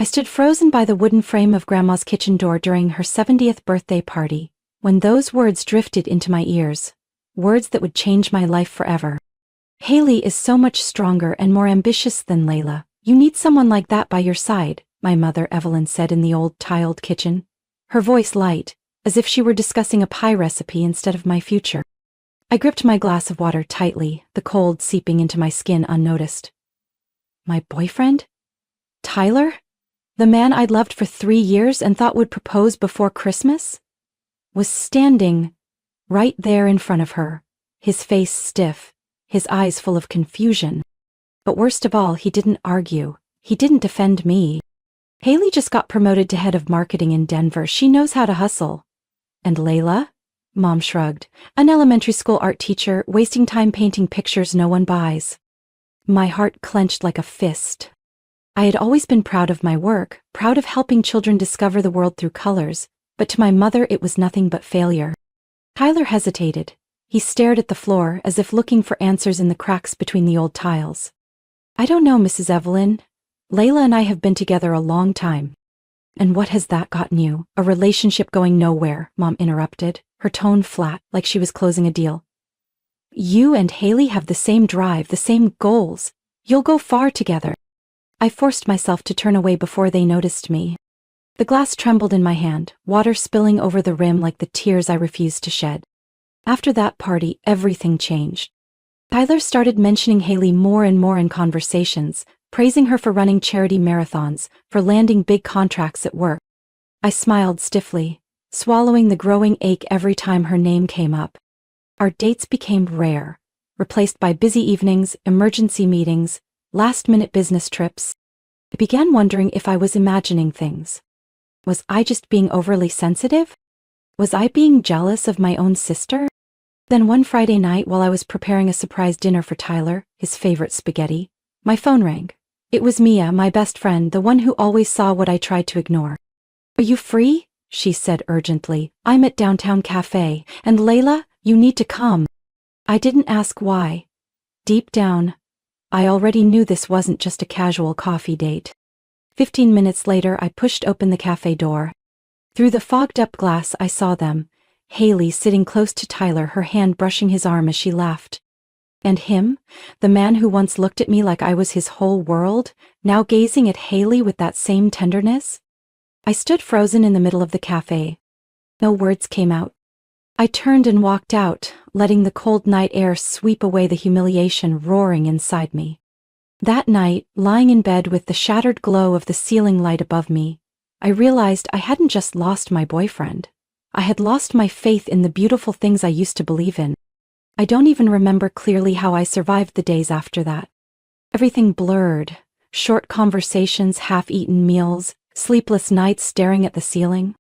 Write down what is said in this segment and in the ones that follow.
I stood frozen by the wooden frame of Grandma's kitchen door during her 70th birthday party, when those words drifted into my ears. Words that would change my life forever. Haley is so much stronger and more ambitious than Layla. You need someone like that by your side, my mother Evelyn said in the old tiled kitchen. Her voice light, as if she were discussing a pie recipe instead of my future. I gripped my glass of water tightly, the cold seeping into my skin unnoticed. My boyfriend? Tyler? The man I'd loved for 3 years and thought would propose before Christmas? Was standing right there in front of her, his face stiff, his eyes full of confusion. But worst of all, he didn't argue. He didn't defend me. Haley just got promoted to head of marketing in Denver. She knows how to hustle. And Layla? Mom shrugged. An elementary school art teacher, wasting time painting pictures no one buys. My heart clenched like a fist. I had always been proud of my work, proud of helping children discover the world through colors, but to my mother it was nothing but failure. Tyler hesitated. He stared at the floor as if looking for answers in the cracks between the old tiles. I don't know, Mrs. Evelyn. Layla and I have been together a long time. And what has that gotten you? A relationship going nowhere, Mom interrupted, her tone flat, like she was closing a deal. You and Haley have the same drive, the same goals. You'll go far together. I forced myself to turn away before they noticed me. The glass trembled in my hand, water spilling over the rim like the tears I refused to shed. After that party, everything changed. Tyler started mentioning Haley more and more in conversations, praising her for running charity marathons, for landing big contracts at work. I smiled stiffly, swallowing the growing ache every time her name came up. Our dates became rare, replaced by busy evenings, emergency meetings, last-minute business trips. I began wondering if I was imagining things. Was I just being overly sensitive? Was I being jealous of my own sister? Then one Friday night, while I was preparing a surprise dinner for Tyler, his favorite spaghetti, my phone rang. It was Mia, my best friend, the one who always saw what I tried to ignore. Are you free? She said urgently. I'm at downtown cafe, and Layla, you need to come. I didn't ask why. Deep down, I already knew this wasn't just a casual coffee date. 15 minutes later, I pushed open the cafe door. Through the fogged-up glass, I saw them. Haley sitting close to Tyler, her hand brushing his arm as she laughed. And him, the man who once looked at me like I was his whole world, now gazing at Haley with that same tenderness? I stood frozen in the middle of the cafe. No words came out. I turned and walked out, letting the cold night air sweep away the humiliation roaring inside me. That night, lying in bed with the shattered glow of the ceiling light above me, I realized I hadn't just lost my boyfriend. I had lost my faith in the beautiful things I used to believe in. I don't even remember clearly how I survived the days after that. Everything blurred. Short conversations, half-eaten meals, sleepless nights staring at the ceiling.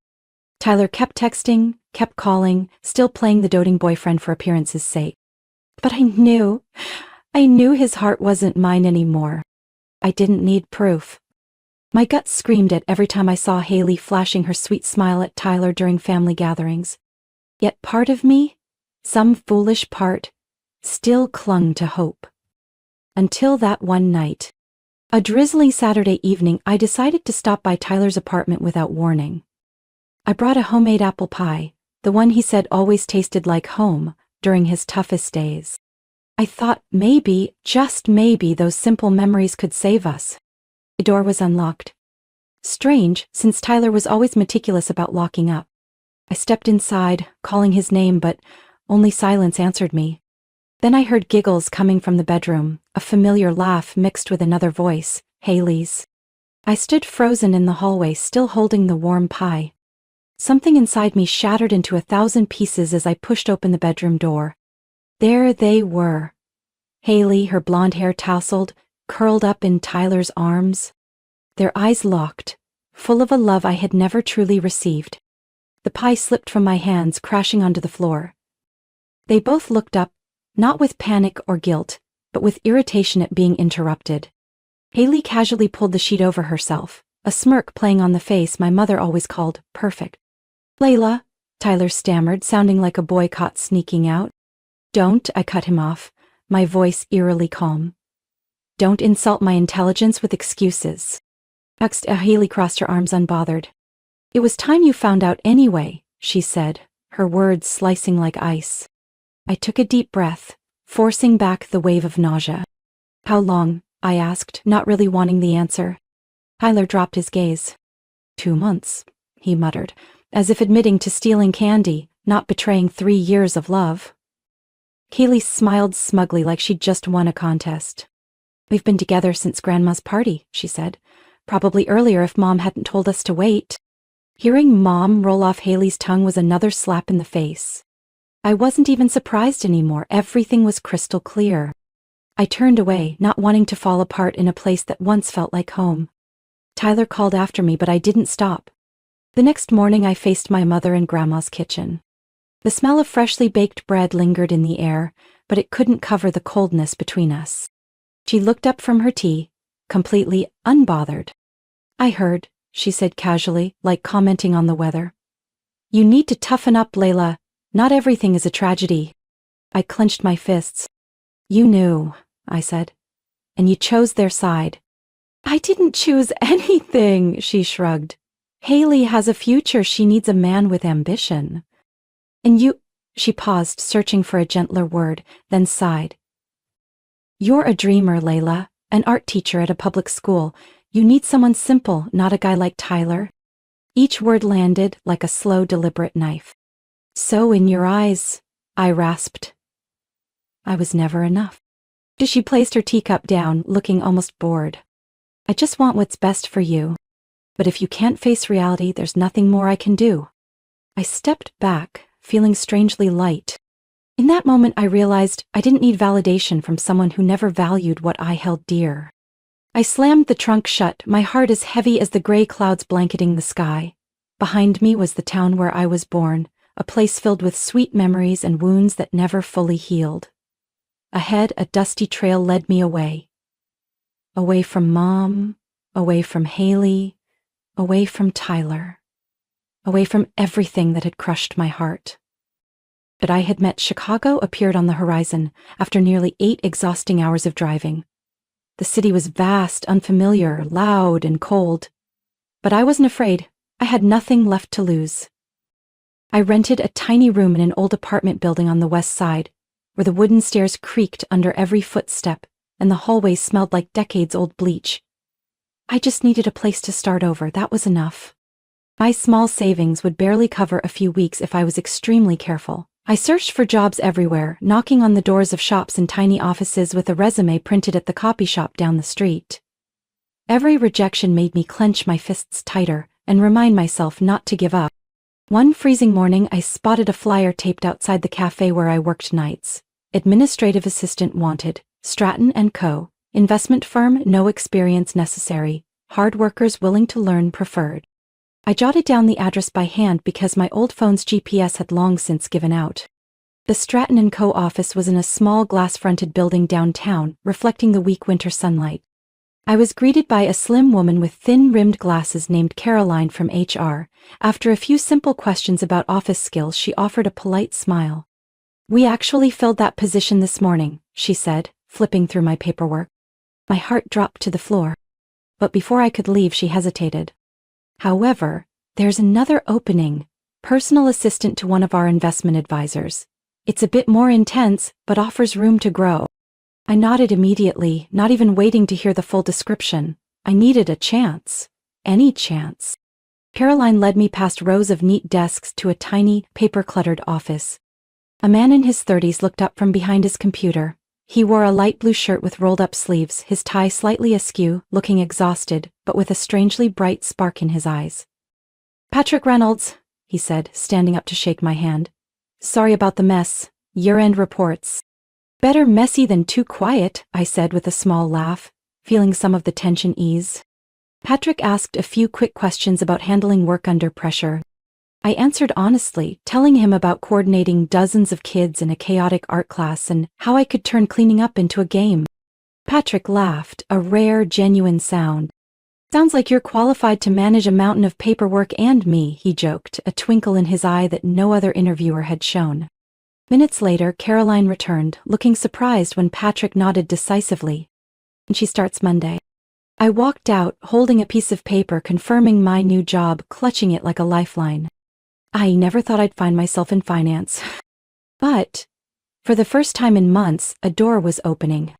Tyler kept texting, kept calling, still playing the doting boyfriend for appearance's sake. But I knew his heart wasn't mine anymore. I didn't need proof. My gut screamed it every time I saw Haley flashing her sweet smile at Tyler during family gatherings. Yet part of me, some foolish part, still clung to hope. Until that one night. A drizzly Saturday evening, I decided to stop by Tyler's apartment without warning. I brought a homemade apple pie, the one he said always tasted like home during his toughest days. I thought maybe, just maybe, those simple memories could save us. The door was unlocked. Strange, since Tyler was always meticulous about locking up. I stepped inside, calling his name, but only silence answered me. Then I heard giggles coming from the bedroom, a familiar laugh mixed with another voice, Haley's. I stood frozen in the hallway, still holding the warm pie. Something inside me shattered into 1,000 pieces as I pushed open the bedroom door. There they were. Haley, her blonde hair tousled, curled up in Tyler's arms. Their eyes locked, full of a love I had never truly received. The pie slipped from my hands, crashing onto the floor. They both looked up, not with panic or guilt, but with irritation at being interrupted. Haley casually pulled the sheet over herself, a smirk playing on the face my mother always called perfect. Layla, Tyler stammered, sounding like a boy caught sneaking out. Don't, I cut him off, my voice eerily calm. Don't insult my intelligence with excuses. Haley crossed her arms unbothered. It was time you found out anyway, she said, her words slicing like ice. I took a deep breath, forcing back the wave of nausea. How long? I asked, not really wanting the answer. Tyler dropped his gaze. 2 months, he muttered, as if admitting to stealing candy, not betraying 3 years of love. Haley smiled smugly like she'd just won a contest. We've been together since Grandma's party, she said. Probably earlier if Mom hadn't told us to wait. Hearing Mom roll off Haley's tongue was another slap in the face. I wasn't even surprised anymore. Everything was crystal clear. I turned away, not wanting to fall apart in a place that once felt like home. Tyler called after me, but I didn't stop. The next morning I faced my mother in Grandma's kitchen. The smell of freshly baked bread lingered in the air, but it couldn't cover the coldness between us. She looked up from her tea, completely unbothered. I heard, she said casually, like commenting on the weather. You need to toughen up, Layla. Not everything is a tragedy. I clenched my fists. You knew, I said. And you chose their side. I didn't choose anything, she shrugged. Haley has a future. She needs a man with ambition. And you, she paused, searching for a gentler word, then sighed. You're a dreamer, Layla, an art teacher at a public school. You need someone simple, not a guy like Tyler. Each word landed like a slow, deliberate knife. So in your eyes, I rasped. I was never enough. She placed her teacup down, looking almost bored. I just want what's best for you. But if you can't face reality, there's nothing more I can do. I stepped back, feeling strangely light. In that moment, I realized I didn't need validation from someone who never valued what I held dear. I slammed the trunk shut, my heart as heavy as the gray clouds blanketing the sky. Behind me was the town where I was born, a place filled with sweet memories and wounds that never fully healed. Ahead, a dusty trail led me away. Away from Mom, away from Haley, away from Tyler, away from everything that had crushed my heart. But I had met Chicago appeared on the horizon after nearly 8 exhausting hours of driving. The city was vast, unfamiliar, loud, and cold. But I wasn't afraid. I had nothing left to lose. I rented a tiny room in an old apartment building on the west side, where the wooden stairs creaked under every footstep and the hallways smelled like decades-old bleach. I just needed a place to start over. That was enough. My small savings would barely cover a few weeks if I was extremely careful. I searched for jobs everywhere, knocking on the doors of shops and tiny offices with a resume printed at the copy shop down the street. Every rejection made me clench my fists tighter and remind myself not to give up. One freezing morning, I spotted a flyer taped outside the cafe where I worked nights. Administrative assistant wanted, Stratton & Co., investment firm, no experience necessary, hard workers willing to learn preferred. I jotted down the address by hand because my old phone's GPS had long since given out. The Stratton & Co. office was in a small glass-fronted building downtown, reflecting the weak winter sunlight. I was greeted by a slim woman with thin-rimmed glasses named Caroline from HR. After a few simple questions about office skills, she offered a polite smile. We actually filled that position this morning, she said, flipping through my paperwork. My heart dropped to the floor. But before I could leave, she hesitated. However, there's another opening, personal assistant to one of our investment advisors. It's a bit more intense, but offers room to grow. I nodded immediately, not even waiting to hear the full description. I needed a chance. Any chance. Caroline led me past rows of neat desks to a tiny, paper-cluttered office. A man in his 30s looked up from behind his computer. He wore a light blue shirt with rolled-up sleeves, his tie slightly askew, looking exhausted, but with a strangely bright spark in his eyes. Patrick Reynolds, he said, standing up to shake my hand. Sorry about the mess. Year-end reports. Better messy than too quiet, I said with a small laugh, feeling some of the tension ease. Patrick asked a few quick questions about handling work under pressure. I answered honestly, telling him about coordinating dozens of kids in a chaotic art class and how I could turn cleaning up into a game. Patrick laughed, a rare, genuine sound. Sounds like you're qualified to manage a mountain of paperwork and me, he joked, a twinkle in his eye that no other interviewer had shown. Minutes later, Caroline returned, looking surprised when Patrick nodded decisively. And she starts Monday. I walked out, holding a piece of paper confirming my new job, clutching it like a lifeline. I never thought I'd find myself in finance. But, for the first time in months, a door was opening.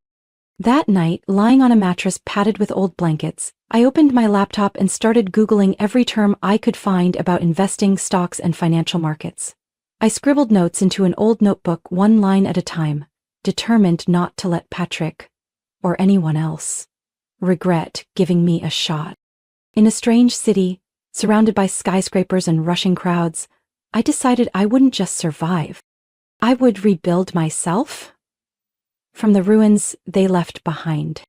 That night, lying on a mattress padded with old blankets, I opened my laptop and started Googling every term I could find about investing, stocks, and financial markets. I scribbled notes into an old notebook, one line at a time, determined not to let Patrick, or anyone else, regret giving me a shot. In a strange city, surrounded by skyscrapers and rushing crowds, I decided I wouldn't just survive. I would rebuild myself from the ruins they left behind.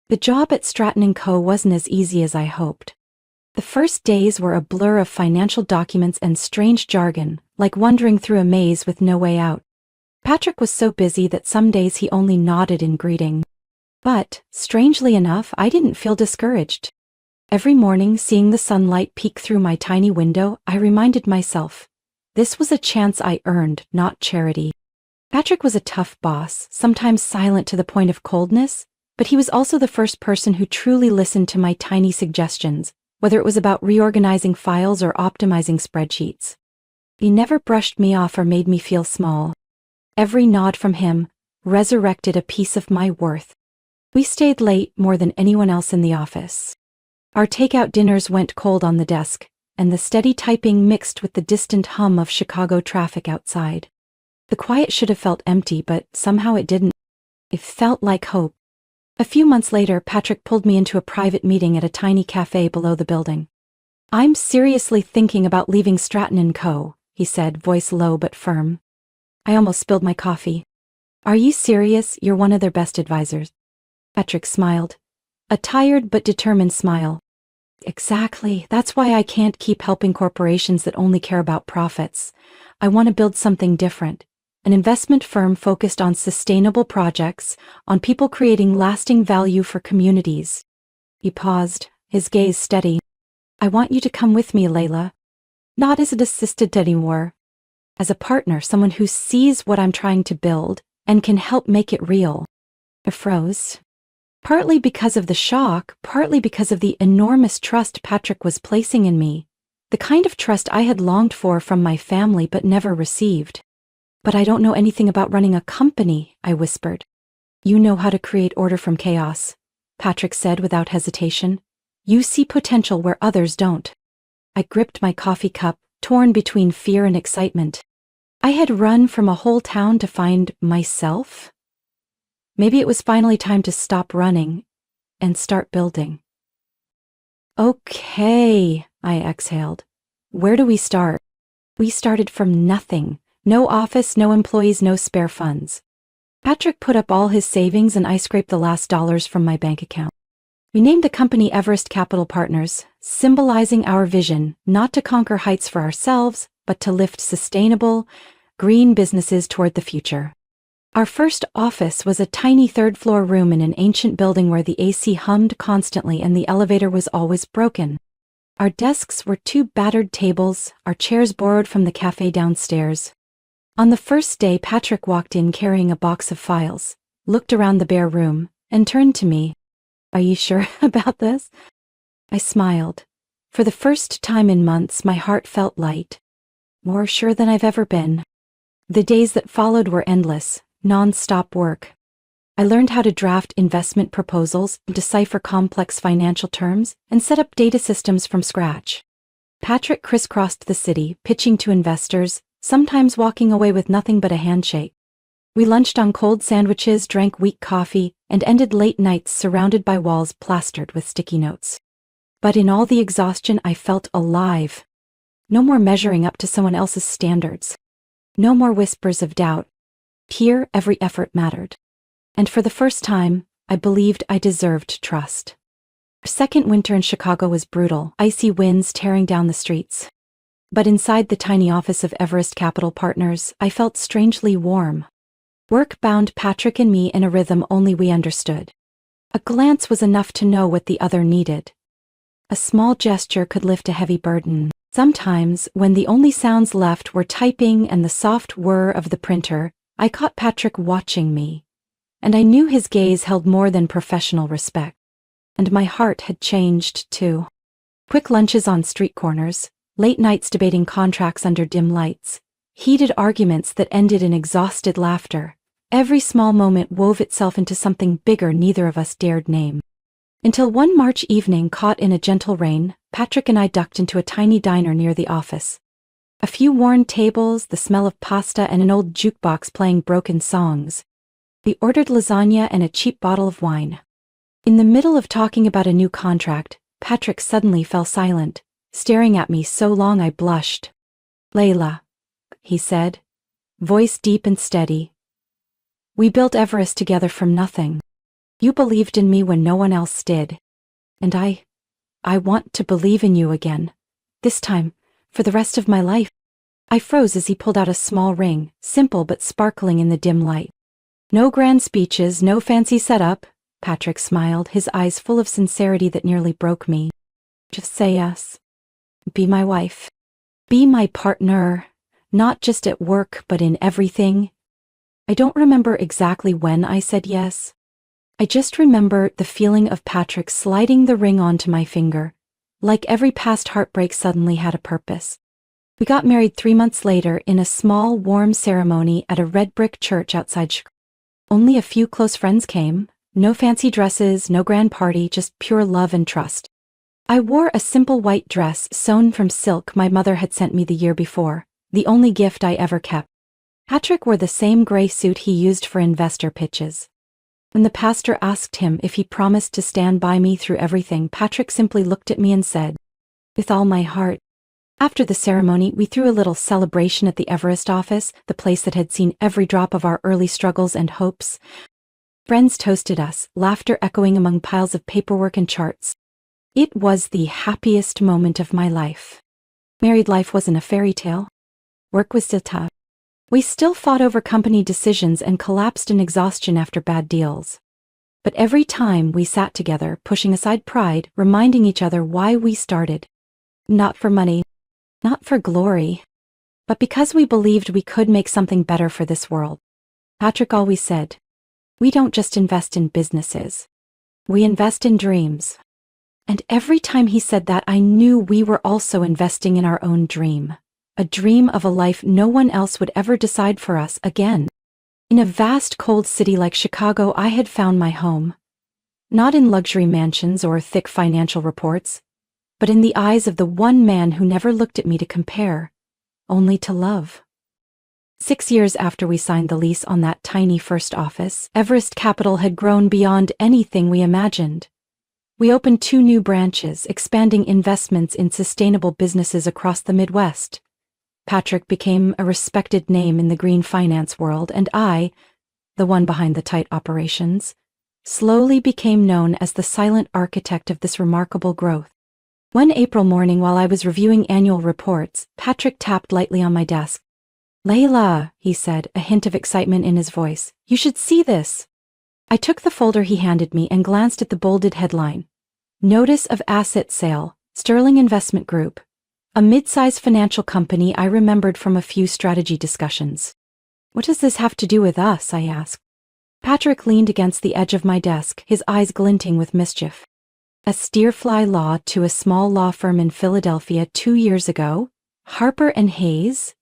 The job at Stratton & Co. wasn't as easy as I hoped. The first days were a blur of financial documents and strange jargon, like wandering through a maze with no way out. Patrick was so busy that some days he only nodded in greeting. But, strangely enough, I didn't feel discouraged. Every morning, seeing the sunlight peek through my tiny window, I reminded myself, this was a chance I earned, not charity. Patrick was a tough boss, sometimes silent to the point of coldness, but he was also the first person who truly listened to my tiny suggestions, whether it was about reorganizing files or optimizing spreadsheets. He never brushed me off or made me feel small. Every nod from him resurrected a piece of my worth. We stayed late more than anyone else in the office. Our takeout dinners went cold on the desk, and the steady typing mixed with the distant hum of Chicago traffic outside. The quiet should have felt empty, but somehow it didn't. It felt like hope. A few months later, Patrick pulled me into a private meeting at a tiny cafe below the building. "I'm seriously thinking about leaving Stratton & Co.," he said, voice low but firm. I almost spilled my coffee. "Are you serious? You're one of their best advisors." Patrick smiled. A tired but determined smile. "Exactly. That's why I can't keep helping corporations that only care about profits. I want to build something different. An investment firm focused on sustainable projects, on people creating lasting value for communities." He paused, his gaze steady. "I want you to come with me, Layla. Not as an assistant anymore. As a partner, someone who sees what I'm trying to build and can help make it real." I froze. Partly because of the shock, partly because of the enormous trust Patrick was placing in me. The kind of trust I had longed for from my family but never received. "But I don't know anything about running a company," I whispered. "You know how to create order from chaos," Patrick said without hesitation. "You see potential where others don't." I gripped my coffee cup, torn between fear and excitement. I had run from a whole town to find myself. Maybe it was finally time to stop running and start building. "Okay," I exhaled. "Where do we start?" We started from nothing. No office, no employees, no spare funds. Patrick put up all his savings and I scraped the last dollars from my bank account. We named the company Everest Capital Partners, symbolizing our vision, not to conquer heights for ourselves, but to lift sustainable, green businesses toward the future. Our first office was a tiny third-floor room in an ancient building where the AC hummed constantly and the elevator was always broken. Our desks were two battered tables, our chairs borrowed from the cafe downstairs. On the first day, Patrick walked in carrying a box of files, looked around the bare room, and turned to me. "Are you sure about this?" I smiled. For the first time in months, my heart felt light. More sure than I've ever been. The days that followed were endless, non-stop work. I learned how to draft investment proposals, decipher complex financial terms, and set up data systems from scratch. Patrick crisscrossed the city, pitching to investors, sometimes walking away with nothing but a handshake. We lunched on cold sandwiches, drank weak coffee, and ended late nights surrounded by walls plastered with sticky notes. But in all the exhaustion, I felt alive. No more measuring up to someone else's standards. No more whispers of doubt. Here, every effort mattered. And for the first time, I believed I deserved trust. Our second winter in Chicago was brutal, icy winds tearing down the streets. But inside the tiny office of Everest Capital Partners, I felt strangely warm. Work bound Patrick and me in a rhythm only we understood. A glance was enough to know what the other needed. A small gesture could lift a heavy burden. Sometimes, when the only sounds left were typing and the soft whir of the printer, I caught Patrick watching me. And I knew his gaze held more than professional respect. And my heart had changed, too. Quick lunches on street corners, late nights debating contracts under dim lights, heated arguments that ended in exhausted laughter. Every small moment wove itself into something bigger neither of us dared name. Until one March evening, caught in a gentle rain, Patrick and I ducked into a tiny diner near the office. A few worn tables, the smell of pasta, and an old jukebox playing broken songs. We ordered lasagna and a cheap bottle of wine. In the middle of talking about a new contract, Patrick suddenly fell silent, staring at me so long I blushed. "Layla," he said, voice deep and steady. "We built Everest together from nothing. You believed in me when no one else did. And I want to believe in you again. This time, for the rest of my life." I froze as he pulled out a small ring, simple but sparkling in the dim light. "No grand speeches, no fancy setup," Patrick smiled, his eyes full of sincerity that nearly broke me. "Just say yes. Be my wife. Be my partner, not just at work but in everything." I don't remember exactly when I said yes. I just remember the feeling of Patrick sliding the ring onto my finger, like every past heartbreak suddenly had a purpose. We got married 3 months later in a small, warm ceremony at a red brick church outside Chicago. Only a few close friends came, no fancy dresses, no grand party, just pure love and trust. I wore a simple white dress sewn from silk my mother had sent me the year before, the only gift I ever kept. Patrick wore the same gray suit he used for investor pitches. When the pastor asked him if he promised to stand by me through everything, Patrick simply looked at me and said, "With all my heart." After the ceremony, we threw a little celebration at the Everest office, the place that had seen every drop of our early struggles and hopes. Friends toasted us, laughter echoing among piles of paperwork and charts. It was the happiest moment of my life. Married life wasn't a fairy tale. Work was still tough. We still fought over company decisions and collapsed in exhaustion after bad deals. But every time we sat together, pushing aside pride, reminding each other why we started. Not for money, not for glory, but because we believed we could make something better for this world. Patrick always said, "We don't just invest in businesses. We invest in dreams." And every time he said that, I knew we were also investing in our own dream. A dream of a life no one else would ever decide for us again. In a vast cold city like Chicago, I had found my home. Not in luxury mansions or thick financial reports, but in the eyes of the one man who never looked at me to compare, only to love. 6 years after we signed the lease on that tiny first office, Everest Capital had grown beyond anything we imagined. We opened 2 new branches, expanding investments in sustainable businesses across the Midwest. Patrick became a respected name in the green finance world, and I, the one behind the tight operations, slowly became known as the silent architect of this remarkable growth. One April morning, while I was reviewing annual reports, Patrick tapped lightly on my desk. "Layla," he said, a hint of excitement in his voice, "you should see this." I took the folder he handed me and glanced at the bolded headline. "Notice of Asset Sale, Sterling Investment Group." A mid-sized financial company I remembered from a few strategy discussions. "What does this have to do with us?" I asked. Patrick leaned against the edge of my desk, his eyes glinting with mischief. "A steerfly law to a small law firm in Philadelphia 2 years ago, Harper and Hayes.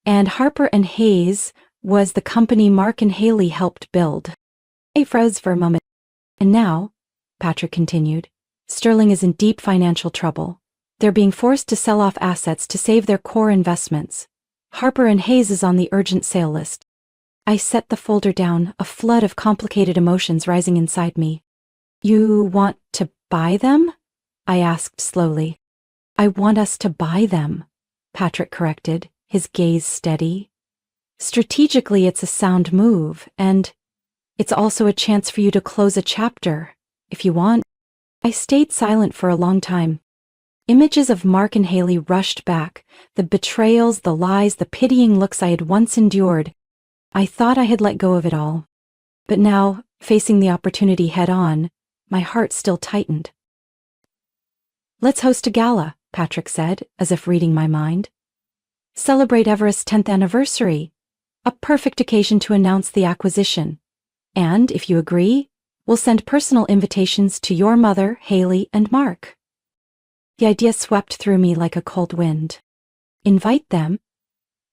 And Harper and Hayes was the company Mark and Haley helped build." I froze for a moment. "And now," Patrick continued, "Sterling is in deep financial trouble. They're being forced to sell off assets to save their core investments. Harper and Hayes is on the urgent sale list." I set the folder down, a flood of complicated emotions rising inside me. "You want to buy them?" I asked slowly. "I want us to buy them," Patrick corrected, his gaze steady. "Strategically, it's a sound move, and it's also a chance for you to close a chapter, if you want." I stayed silent for a long time. Images of Mark and Haley rushed back, the betrayals, the lies, the pitying looks I had once endured. I thought I had let go of it all. But now, facing the opportunity head-on, my heart still tightened. "Let's host a gala," Patrick said, as if reading my mind. "Celebrate Everest's 10th anniversary. A perfect occasion to announce the acquisition. And, if you agree, We'll send personal invitations to your mother, Haley, and Mark. The idea swept through me like a cold wind. Invite them?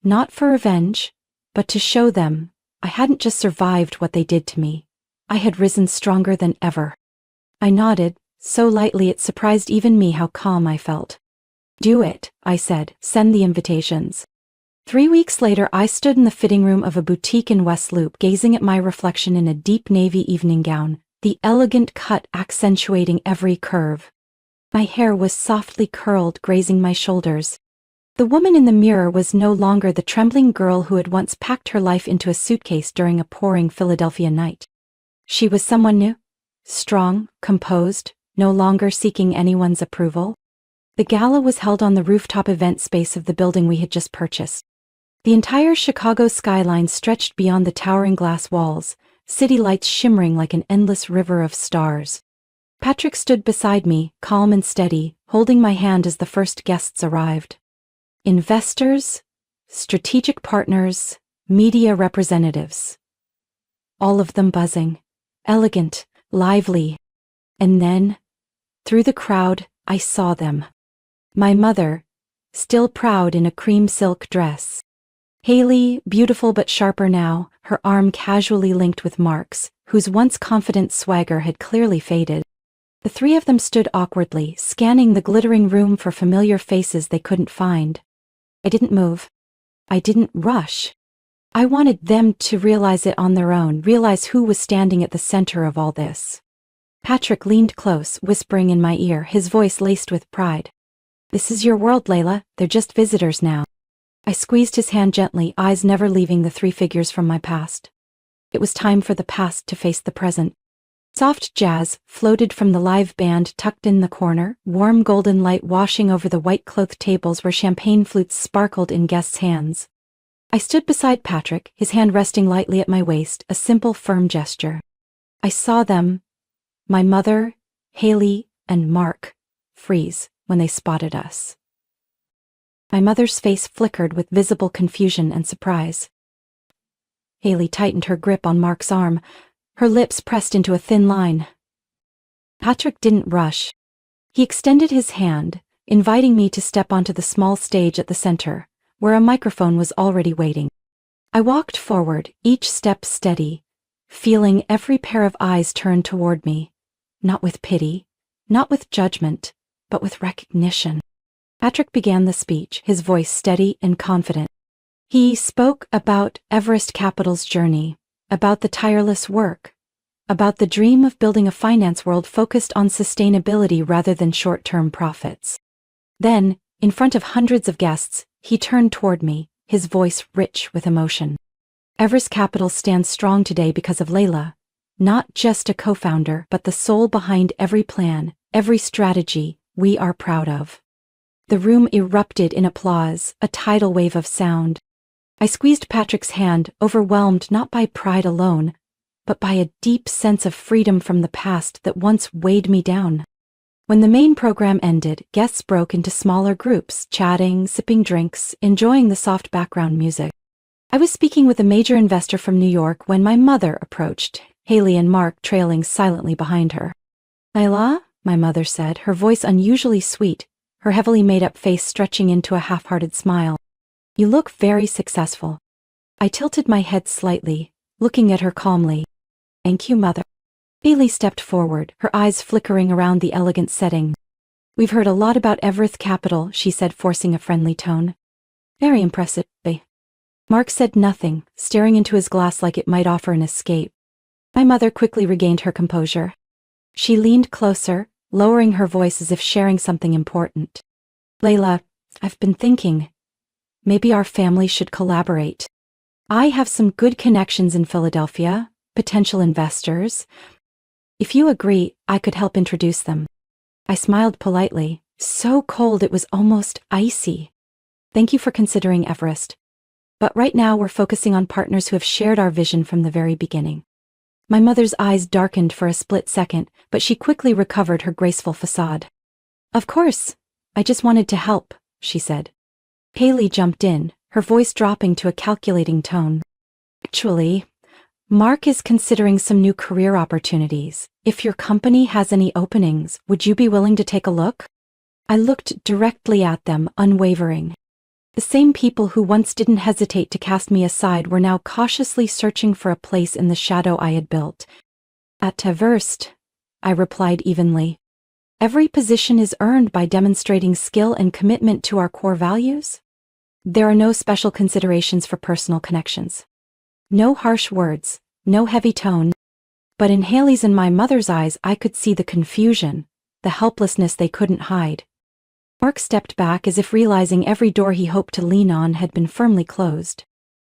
Not for revenge, but to show them I hadn't just survived what they did to me. I had risen stronger than ever. I nodded, so lightly it surprised even me how calm I felt. Do it, I said, send the invitations. 3 weeks later, I stood in the fitting room of a boutique in West Loop, gazing at my reflection in a deep navy evening gown, the elegant cut accentuating every curve. My hair was softly curled, grazing my shoulders. The woman in the mirror was no longer the trembling girl who had once packed her life into a suitcase during a pouring Philadelphia night. She was someone new, strong, composed, no longer seeking anyone's approval. The gala was held on the rooftop event space of the building we had just purchased. The entire Chicago skyline stretched beyond the towering glass walls, city lights shimmering like an endless river of stars. Patrick stood beside me, calm and steady, holding my hand as the first guests arrived. Investors, strategic partners, media representatives. All of them buzzing, elegant, lively. And then, through the crowd, I saw them. My mother, still proud in a cream silk dress. Haley, beautiful but sharper now, her arm casually linked with Mark's, whose once confident swagger had clearly faded. The three of them stood awkwardly, scanning the glittering room for familiar faces they couldn't find. I didn't move. I didn't rush. I wanted them to realize it on their own, realize who was standing at the center of all this. Patrick leaned close, whispering in my ear, his voice laced with pride. This is your world, Layla. They're just visitors now. I squeezed his hand gently, eyes never leaving the three figures from my past. It was time for the past to face the present. Soft jazz floated from the live band tucked in the corner, warm golden light washing over the white-clothed tables where champagne flutes sparkled in guests' hands. I stood beside Patrick, his hand resting lightly at my waist, a simple, firm gesture. I saw them, my mother, Haley, and Mark, freeze when they spotted us. My mother's face flickered with visible confusion and surprise. Haley tightened her grip on Mark's arm, her lips pressed into a thin line. Patrick didn't rush. He extended his hand, inviting me to step onto the small stage at the center, where a microphone was already waiting. I walked forward, each step steady, feeling every pair of eyes turn toward me, not with pity, not with judgment, but with recognition. Patrick began the speech, his voice steady and confident. He spoke about Everest Capital's journey, about the tireless work, about the dream of building a finance world focused on sustainability rather than short-term profits. Then, in front of hundreds of guests, he turned toward me, his voice rich with emotion. Everest Capital stands strong today because of Layla, not just a co-founder, but the soul behind every plan, every strategy we are proud of. The room erupted in applause, a tidal wave of sound. I squeezed Patrick's hand, overwhelmed not by pride alone, but by a deep sense of freedom from the past that once weighed me down. When the main program ended, guests broke into smaller groups, chatting, sipping drinks, enjoying the soft background music. I was speaking with a major investor from New York when my mother approached, Haley and Mark trailing silently behind her. Layla, my mother said, her voice unusually sweet, her heavily made-up face stretching into a half-hearted smile. You look very successful. I tilted my head slightly, looking at her calmly. Thank you, Mother. Haley stepped forward, her eyes flickering around the elegant setting. We've heard a lot about Everest Capital, she said, forcing a friendly tone. Very impressive, eh? Mark said nothing, staring into his glass like it might offer an escape. My mother quickly regained her composure. She leaned closer, lowering her voice as if sharing something important. Layla, I've been thinking. Maybe our family should collaborate. I have some good connections in Philadelphia, potential investors. If you agree, I could help introduce them. I smiled politely, so cold it was almost icy. Thank you for considering Everest. But right now we're focusing on partners who have shared our vision from the very beginning. My mother's eyes darkened for a split second, but she quickly recovered her graceful facade. Of course, I just wanted to help, she said. Haley jumped in, her voice dropping to a calculating tone. Actually, Mark is considering some new career opportunities. If your company has any openings, would you be willing to take a look? I looked directly at them, unwavering. The same people who once didn't hesitate to cast me aside were now cautiously searching for a place in the shadow I had built. At first, I replied evenly. Every position is earned by demonstrating skill and commitment to our core values. There are no special considerations for personal connections. No harsh words, no heavy tone. But in Haley's and my mother's eyes I could see the confusion, the helplessness they couldn't hide. Mark stepped back as if realizing every door he hoped to lean on had been firmly closed.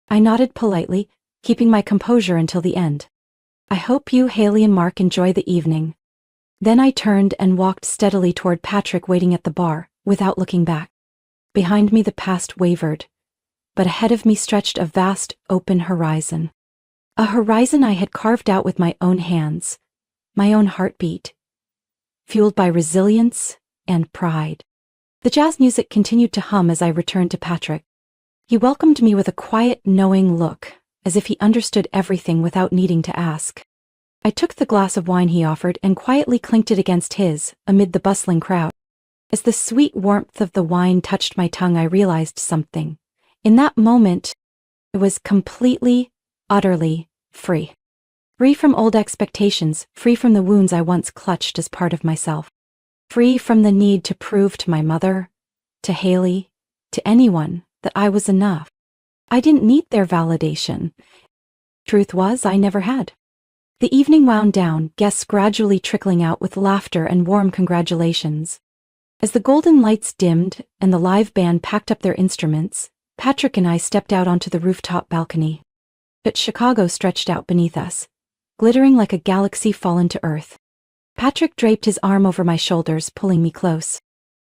I nodded politely, keeping my composure until the end. I hope you, Haley and Mark, enjoy the evening. Then I turned and walked steadily toward Patrick waiting at the bar, without looking back. Behind me the past wavered, but ahead of me stretched a vast, open horizon. A horizon I had carved out with my own hands, my own heartbeat, fueled by resilience and pride. The jazz music continued to hum as I returned to Patrick. He welcomed me with a quiet, knowing look, as if he understood everything without needing to ask. I took the glass of wine he offered and quietly clinked it against his, amid the bustling crowd. As the sweet warmth of the wine touched my tongue, I realized something. In that moment, I was completely, utterly free. Free from old expectations, free from the wounds I once clutched as part of myself. Free from the need to prove to my mother, to Haley, to anyone, that I was enough. I didn't need their validation. Truth was, I never had. The evening wound down, guests gradually trickling out with laughter and warm congratulations. As the golden lights dimmed and the live band packed up their instruments, Patrick and I stepped out onto the rooftop balcony. But Chicago stretched out beneath us, glittering like a galaxy fallen to earth. Patrick draped his arm over my shoulders, pulling me close.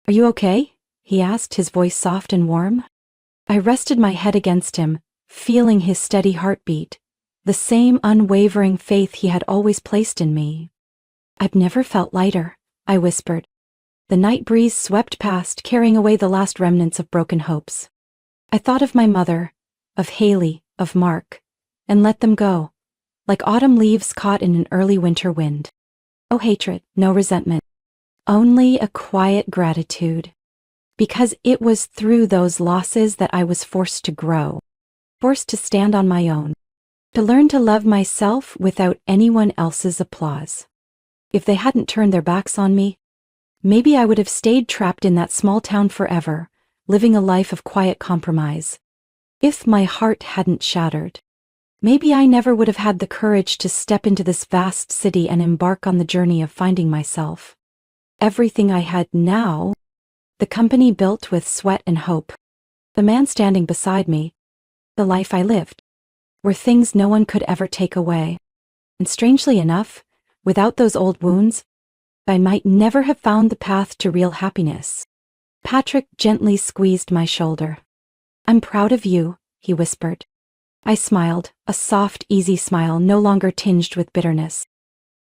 "Are you okay?" he asked, his voice soft and warm. I rested my head against him, feeling his steady heartbeat, the same unwavering faith he had always placed in me. "I've never felt lighter," I whispered. The night breeze swept past, carrying away the last remnants of broken hopes. I thought of my mother, of Haley, of Mark, and let them go, like autumn leaves caught in an early winter wind. No hatred, no resentment, only a quiet gratitude. Because it was through those losses that I was forced to grow, forced to stand on my own, to learn to love myself without anyone else's applause. If they hadn't turned their backs on me, maybe I would have stayed trapped in that small town forever, living a life of quiet compromise. If my heart hadn't shattered, maybe I never would have had the courage to step into this vast city and embark on the journey of finding myself. Everything I had now, the company built with sweat and hope, the man standing beside me, the life I lived, were things no one could ever take away. And strangely enough, without those old wounds, I might never have found the path to real happiness. Patrick gently squeezed my shoulder. "I'm proud of you," he whispered. I smiled, a soft, easy smile no longer tinged with bitterness.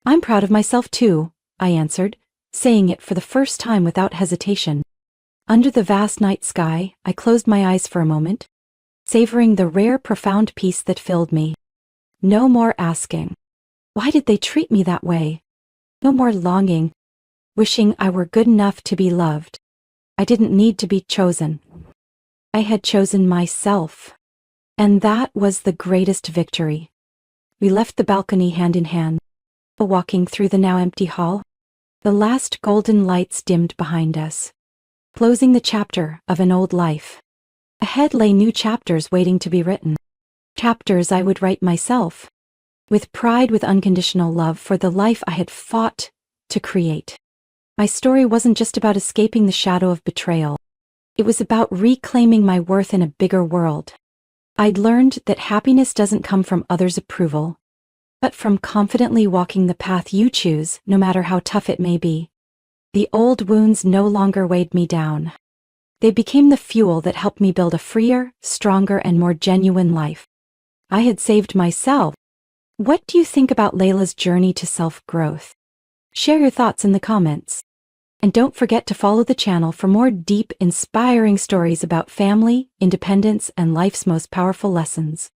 "I'm proud of myself too," I answered, saying it for the first time without hesitation. Under the vast night sky, I closed my eyes for a moment, savoring the rare, profound peace that filled me. No more asking, why did they treat me that way? No more longing, wishing I were good enough to be loved. I didn't need to be chosen. I had chosen myself. And that was the greatest victory. We left the balcony hand in hand, walking through the now empty hall. The last golden lights dimmed behind us, closing the chapter of an old life. Ahead lay new chapters waiting to be written. Chapters I would write myself, with pride, with unconditional love for the life I had fought to create. My story wasn't just about escaping the shadow of betrayal. It was about reclaiming my worth in a bigger world. I'd learned that happiness doesn't come from others' approval, but from confidently walking the path you choose, no matter how tough it may be. The old wounds no longer weighed me down. They became the fuel that helped me build a freer, stronger, and more genuine life. I had saved myself. What do you think about Layla's journey to self-growth? Share your thoughts in the comments. And don't forget to follow the channel for more deep, inspiring stories about family, independence, and life's most powerful lessons.